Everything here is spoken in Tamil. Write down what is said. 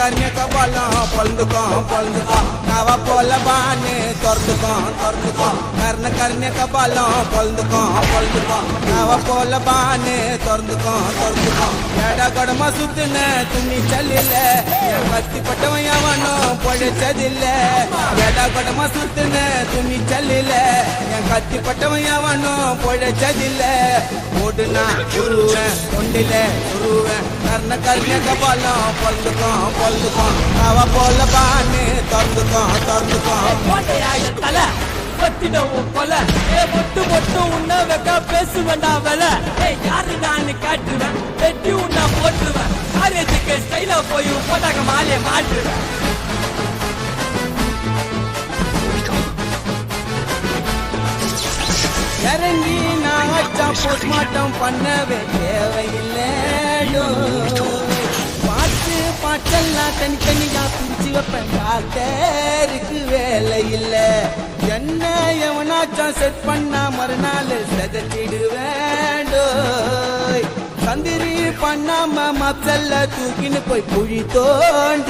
करने का बाला पलदुका नावा पोल बाने तोर्दुका करने का बाला पलदुका नावा पोल बाने तोर्दुका एड़ा गडम सुतने तुम्ही चलिले कत्ती पटवयवनो पडचदिले एड़ा गडम सुतने तुम्ही चलिले कत्ती पटवयवनो पडचदिले ओडना गुरुवे कोंडिले गुरुवे करने का बाला पलदुका नावा पोल बाने तोर्दुका தல பத்தினவும் கொல மொட்டு மொட்டு உன்ன வைக்க பேசுவேண்டா வேல யாரு நான் காட்டுவேன் வெட்டி உன்ன போட்டுருவேன் காரியத்துக்கு ஸ்டைலா போய் போட்டாக்க மாலையை மாட்டுவேன் இறங்கி நான் வச்சா போஸ்ட்மார்ட்டம் பண்ணவே தேவையில்லை பாட்டெல்லாம் தனித்தனியா பிரிச்சு வைப்பேன் டாக்டருக்கு வேலை இல்ல என்ன எவனாச்சும் செட் பண்ணா மறுநாள் செதச்சிடுவேன் சந்திரி பண்ணாம மப்சல்ல தூக்கின்னு போய் குழி தோண்டி